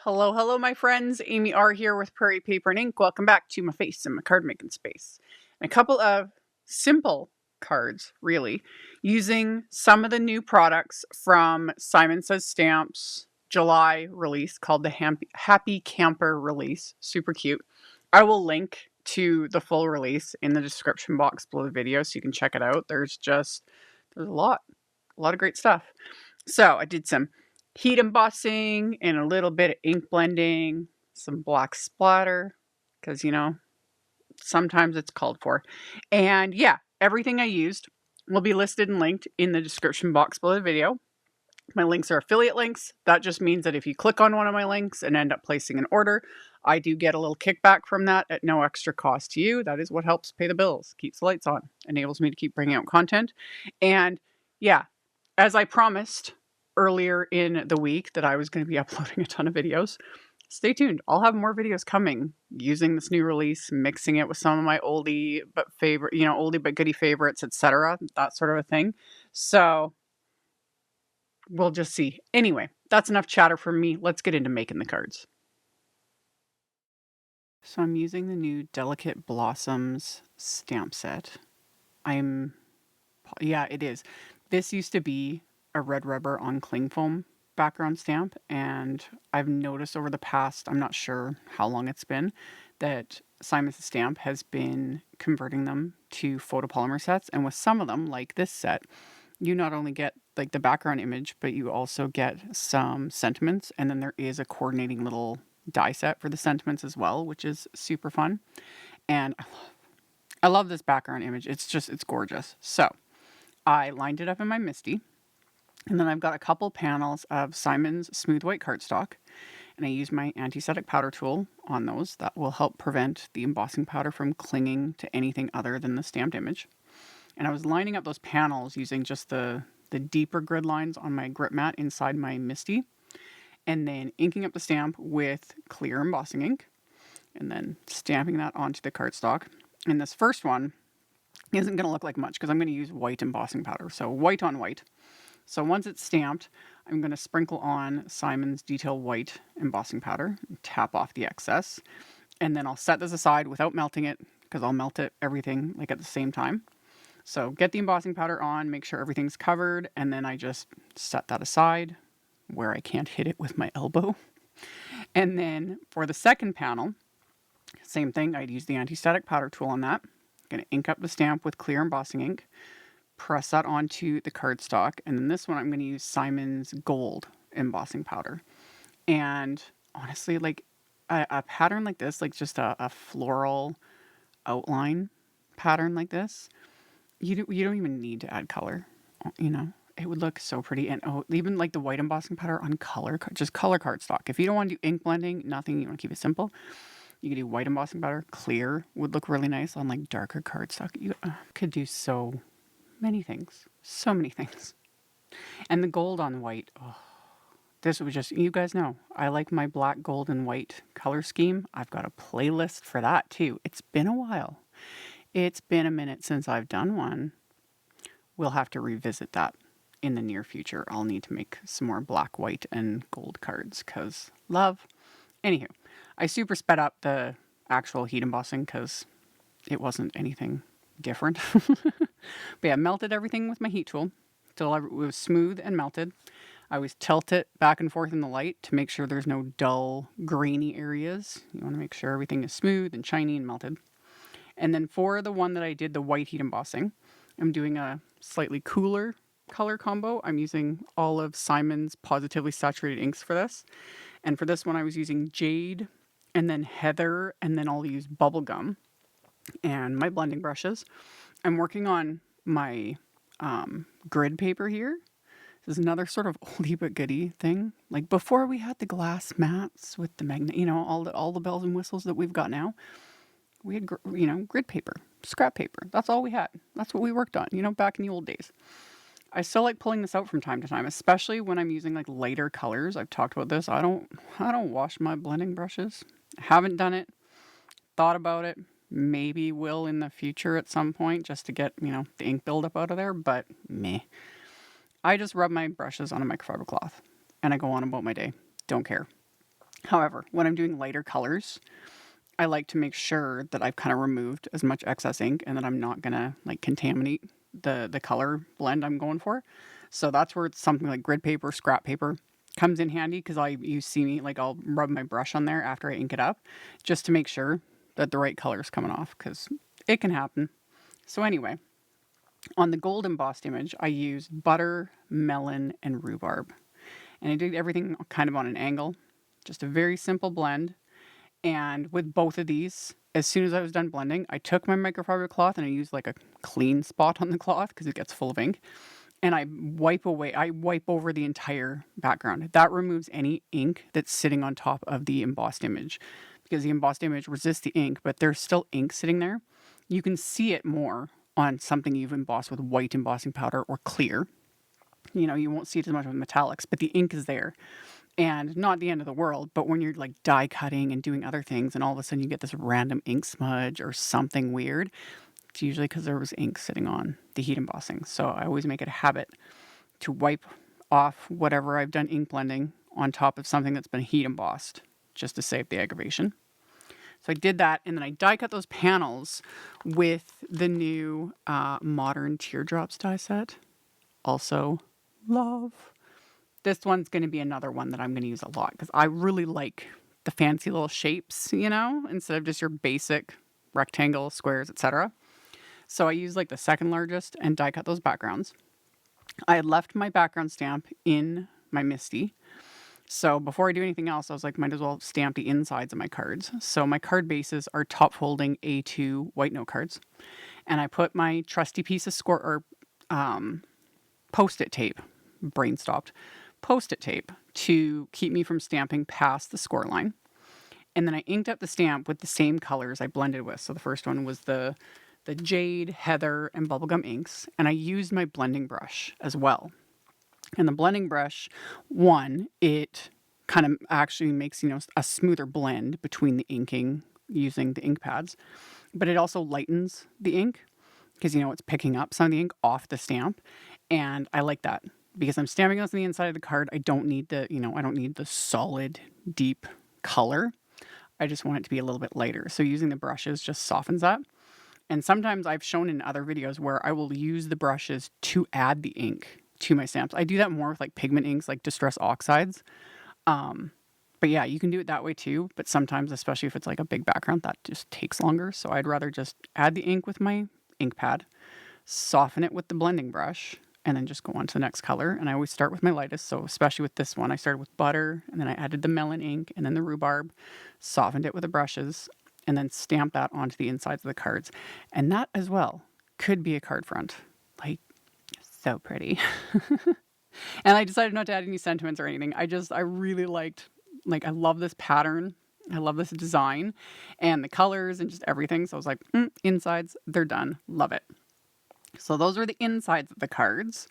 Hello, hello, my friends. AmyR here with Prairie Paper and Ink. Welcome back to my face and my card making space. And a couple of simple cards, really, using some of the new products from Simon Says Stamps July release called the Happy Camper release. Super cute. I will link to the full release in the description box below the video so you can check it out. There's a lot of great stuff. So I did some heat embossing and a little bit of ink blending, some black splatter, because, sometimes it's called for. And yeah, everything I used will be listed and linked in the description box below the video. My links are affiliate links. That just means that if you click on one of my links and end up placing an order, I do get a little kickback from that at no extra cost to you. That is what helps pay the bills, keeps the lights on, enables me to keep bringing out content. And yeah, as I promised earlier in the week that I was going to be uploading a ton of videos, stay tuned. I'll have more videos coming using this new release, mixing it with some of my oldie but goodie favorites, etc. That sort of a thing. So we'll just see. Anyway, that's enough chatter from me. Let's get into making the cards. So I'm using the new Delicate Blossoms stamp set. Yeah, it is. This used to be a red rubber on cling foam background stamp, and I've noticed over the past, I'm not sure how long it's been, that Simon Says Stamp has been converting them to photopolymer sets, and with some of them, like this set, you not only get like the background image, but you also get some sentiments, and then there is a coordinating little die set for the sentiments as well, which is super fun. And I love this background image. It's gorgeous. So I lined it up in my MISTI, and then I've got a couple panels of Simon's smooth white cardstock, and I use my anti-static powder tool on those. That will help prevent the embossing powder from clinging to anything other than the stamped image. And I was lining up those panels using just the deeper grid lines on my grip mat inside my MISTI, and then inking up the stamp with clear embossing ink, and then stamping that onto the cardstock. And this first one isn't going to look like much because I'm going to use white embossing powder, so white on white. So once it's stamped, I'm going to sprinkle on Simon's Detail White embossing powder, tap off the excess, and then I'll set this aside without melting it because I'll melt everything like at the same time. So get the embossing powder on, make sure everything's covered, and then I just set that aside where I can't hit it with my elbow. And then for the second panel, same thing, I'd use the anti-static powder tool on that. I'm going to ink up the stamp with clear embossing ink, press that onto the cardstock, and then this one I'm going to use Simon's Gold embossing powder. And honestly, like a pattern like this, like just a floral outline pattern like this, you don't even need to add color. It would look so pretty. And even like the white embossing powder on just color cardstock. If you don't want to do ink blending, nothing, you want to keep it simple, you could do white embossing powder. Clear would look really nice on like darker cardstock. You could do so many things. So many things. And the gold on white. Oh, this was just, you guys know, I like my black, gold, and white color scheme. I've got a playlist for that too. It's been a while. It's been a minute since I've done one. We'll have to revisit that in the near future. I'll need to make some more black, white, and gold cards because love. Anywho, I super sped up the actual heat embossing because it wasn't anything different. But yeah, melted everything with my heat tool till it was smooth and melted. I always tilt it back and forth in the light to make sure there's no dull, grainy areas. You want to make sure everything is smooth and shiny and melted. And then for the one that I did the white heat embossing, I'm doing a slightly cooler color combo. I'm using all of Simon's Pawsitively saturated inks for this. And for this one, I was using Jade and then Heather, and then I'll use BUBBLEGUM and my blending brushes. I'm working on my grid paper here. This is another sort of oldie but goodie thing. Like before we had the glass mats with the magnet, all the bells and whistles that we've got now. We had, grid paper, scrap paper. That's all we had. That's what we worked on, back in the old days. I still like pulling this out from time to time, especially when I'm using like lighter colors. I've talked about this. I don't wash my blending brushes. Haven't done it. Thought about it. Maybe will in the future at some point just to get, the ink buildup out of there, but meh. I just rub my brushes on a microfiber cloth and I go on about my day. Don't care. However, when I'm doing lighter colors, I like to make sure that I've kind of removed as much excess ink and that I'm not gonna like contaminate the color blend I'm going for. So that's where it's something like grid paper, scrap paper comes in handy, because you see me, like, I'll rub my brush on there after I ink it up just to make sure that the right color is coming off, because it can happen. So anyway, on the gold embossed image, I used butter, melon, and rhubarb. And I did everything kind of on an angle, just a very simple blend. And with both of these, as soon as I was done blending, I took my microfiber cloth and I used like a clean spot on the cloth because it gets full of ink. And I wipe over the entire background. That removes any ink that's sitting on top of the embossed image, because the embossed image resists the ink, but there's still ink sitting there. You can see it more on something you've embossed with white embossing powder or clear. You won't see it as much with metallics, but the ink is there. And not the end of the world, but when you're like die cutting and doing other things and all of a sudden you get this random ink smudge or something weird, it's usually because there was ink sitting on the heat embossing. So I always make it a habit to wipe off whatever I've done ink blending on top of something that's been heat embossed, just to save the aggravation. So I did that, and then I die cut those panels with the new modern Teardrops die set. Also love. This one's going to be another one that I'm going to use a lot because I really like the fancy little shapes, instead of just your basic rectangle, squares, etc. So I use like the second largest and die cut those backgrounds. I had left my background stamp in my MISTI. So before I do anything else, I was like, might as well stamp the insides of my cards. So my card bases are top folding A2 white note cards. And I put my trusty piece of Post-it tape, brain stopped, Post-it tape to keep me from stamping past the score line. And then I inked up the stamp with the same colors I blended with. So the first one was the Jade, Heather, and Bubblegum inks. And I used my blending brush as well. And the blending brush, it kind of actually makes, a smoother blend between the inking using the ink pads. But it also lightens the ink because, it's picking up some of the ink off the stamp. And I like that because I'm stamping this on the inside of the card. I don't need the solid, deep color. I just want it to be a little bit lighter. So using the brushes just softens that. And sometimes I've shown in other videos where I will use the brushes to add the ink to my stamps. I do that more with like pigment inks, like Distress Oxides. But yeah, you can do it that way too. But sometimes, especially if it's like a big background, that just takes longer. So I'd rather just add the ink with my ink pad, soften it with the blending brush, and then just go on to the next color. And I always start with my lightest. So especially with this one, I started with butter, and then I added the melon ink and then the rhubarb, softened it with the brushes, and then stamped that onto the insides of the cards. And that as well could be a card front. Like, so pretty. And I decided not to add any sentiments or anything. I really liked, I love this pattern. I love this design and the colors and just everything. So I was like, insides, they're done. Love it. So those are the insides of the cards.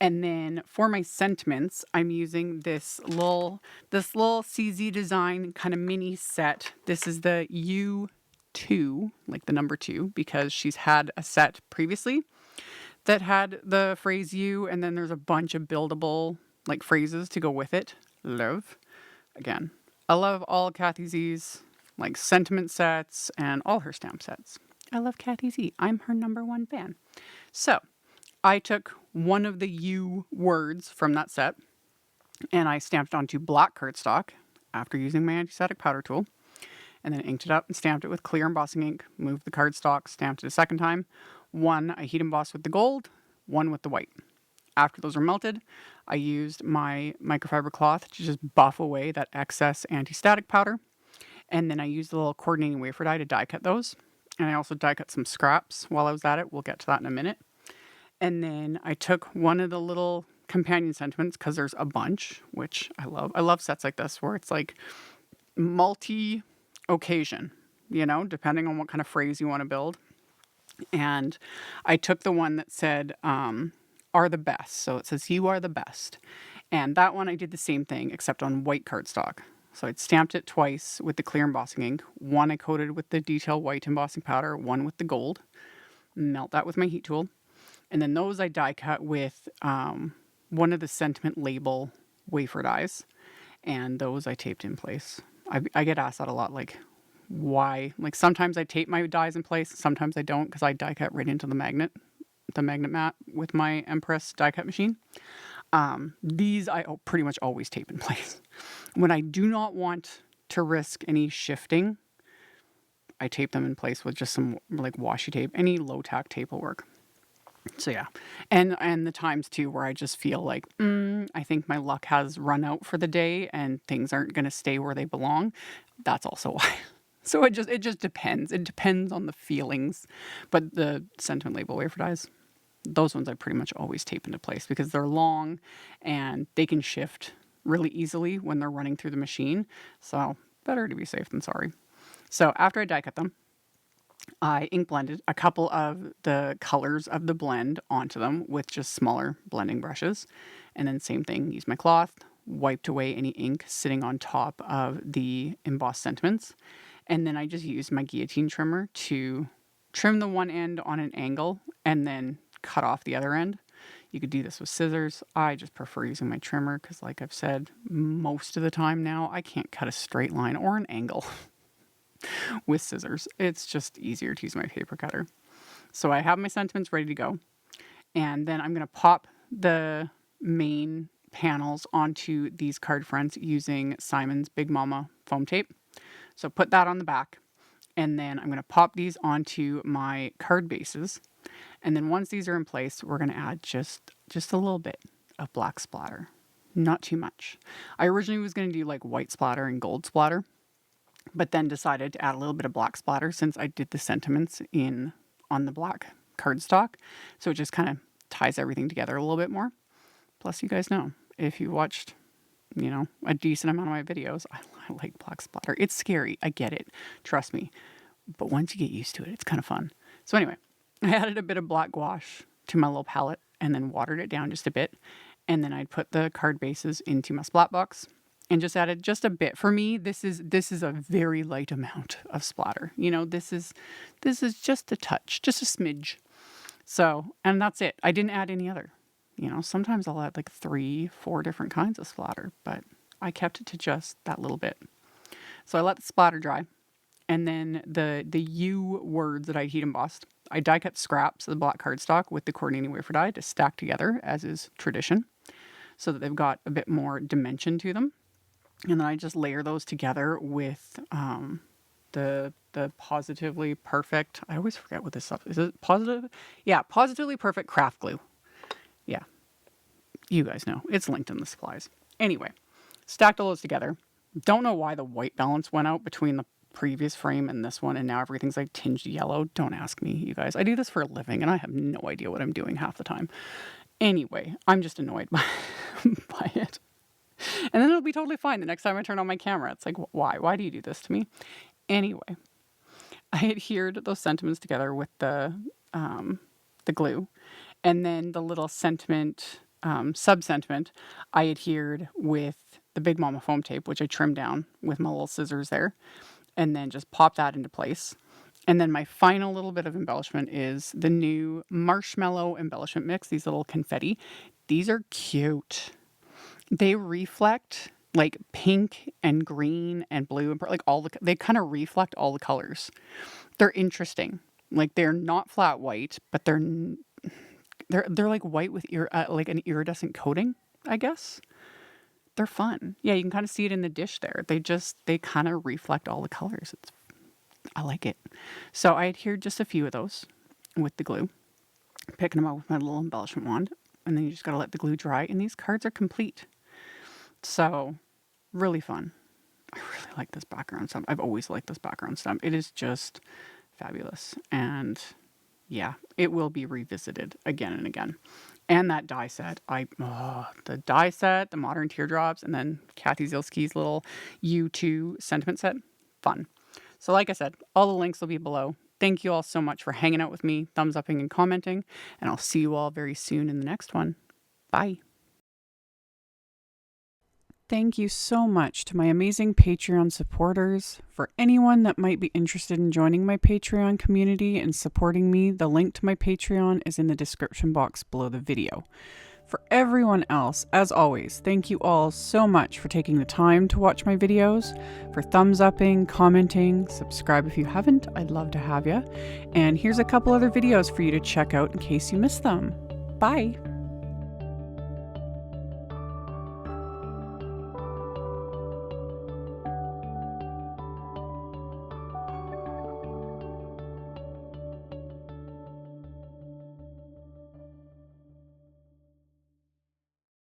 And then for my sentiments, I'm using this little CZ design kind of mini set. This is the U2, like the number 2, because she's had a set previously that had the phrase you, and then there's a bunch of buildable like phrases to go with it. Love. Again, I love all Kathy Z's like sentiment sets and all her stamp sets. I love Kathy Z. I'm her #1 fan. So I took one of the U words from that set and I stamped it onto black cardstock after using my anti-static powder tool, and then inked it up and stamped it with clear embossing ink, moved the cardstock, stamped it a second time. One I heat embossed with the gold, one with the white. After those were melted, I used my microfiber cloth to just buff away that excess anti-static powder. And then I used a little coordinating wafer die to die cut those. And I also die cut some scraps while I was at it. We'll get to that in a minute. And then I took one of the little companion sentiments, because there's a bunch, which I love. I love sets like this where it's like multi-occasion, depending on what kind of phrase you want to build. And I took the one that said, are the best. So it says, you are the best. And that one I did the same thing, except on white cardstock. So I'd stamped it twice with the clear embossing ink. One I coated with the detail white embossing powder, one with the gold. Melt that with my heat tool. And then those I die cut with one of the sentiment label wafer dies. And those I taped in place. I get asked that a lot, like, why? Like, sometimes I tape my dies in place, sometimes I don't, because I die cut right into the magnet mat with my Empress die cut machine. These I pretty much always tape in place. When I do not want to risk any shifting, I tape them in place with just some like washi tape. Any low tack tape will work. So yeah, and the times too where I just feel like I think my luck has run out for the day and things aren't going to stay where they belong. That's also why. So it just depends. It depends on the feelings. But the sentiment label wafer dies, those ones I pretty much always tape into place because they're long and they can shift really easily when they're running through the machine. So better to be safe than sorry. So after I die cut them, I ink blended a couple of the colors of the blend onto them with just smaller blending brushes. And then same thing, used my cloth, wiped away any ink sitting on top of the embossed sentiments. And then I just used my guillotine trimmer to trim the one end on an angle and then cut off the other end. You could do this with scissors. I just prefer using my trimmer because, like I've said, most of the time now I can't cut a straight line or an angle with scissors. It's just easier to use my paper cutter. So I have my sentiments ready to go. And then I'm going to pop the main panels onto these card fronts using Simon's Big Mama foam tape. So put that on the back. And then I'm going to pop these onto my card bases. And then once these are in place, we're going to add just a little bit of black splatter. Not too much. I originally was going to do like white splatter and gold splatter, but then decided to add a little bit of black splatter since I did the sentiments on the black cardstock. So it just kind of ties everything together a little bit more. Plus, you guys know, if you watched, a decent amount of my videos, I like black splatter. It's scary. I get it. Trust me. But once you get used to it, it's kind of fun. So anyway, I added a bit of black gouache to my little palette and then watered it down just a bit. And then I'd put the card bases into my splat box and just added just a bit. For me, this is a very light amount of splatter. This is just a touch, just a smidge. So, and that's it. I didn't add any other. Sometimes I'll add like 3-4 different kinds of splatter, but I kept it to just that little bit. So I let the splatter dry. And then the U words that I heat embossed, I die cut scraps of the black cardstock with the coordinating wafer die to stack together, as is tradition, so that they've got a bit more dimension to them. And then I just layer those together with the Pawsitively Perfect. I always forget what this stuff is. Is it positive? Yeah, Pawsitively Perfect craft glue. Yeah, you guys know. It's linked in the supplies. Anyway, stacked all those together. Don't know why the white balance went out between the previous frame and this one, and now everything's like tinged yellow. Don't ask me, you guys. I do this for a living, and I have no idea what I'm doing half the time. Anyway, I'm just annoyed by it. And then it'll be totally fine the next time I turn on my camera. It's like, why? Why do you do this to me? Anyway, I adhered those sentiments together with the glue. And then the little sentiment, sub-sentiment, I adhered with the Big Mama foam tape, which I trimmed down with my little scissors there. And then just pop that into place. And then my final little bit of embellishment is the new Marshmallow Embellishment Mix, these little confetti. These are cute. They reflect like pink and green and blue and like they kind of reflect all the colors. They're interesting. Like they're not flat white, but they're like white with like an iridescent coating, I guess. They're fun. Yeah, you can kind of see it in the dish there. They kind of reflect all the colors. I like it. So I adhered just a few of those with the glue, picking them up with my little embellishment wand, and then you just got to let the glue dry, and these cards are complete. So, really fun. I really like this background stamp. I've always liked this background stamp. It is just fabulous. And yeah, it will be revisited again and again. And that die set, the die set, the modern teardrops, and then Kathy Zielski's little U2 sentiment set, fun. So like I said, all the links will be below. Thank you all so much for hanging out with me, thumbs upping and commenting, and I'll see you all very soon in the next one. Bye. Thank you so much to my amazing Patreon supporters. For anyone that might be interested in joining my Patreon community and supporting me, the link to my Patreon is in the description box below the video. For everyone else, as always, thank you all so much for taking the time to watch my videos, for thumbs upping, commenting, subscribe if you haven't, I'd love to have you. And here's a couple other videos for you to check out in case you missed them. Bye!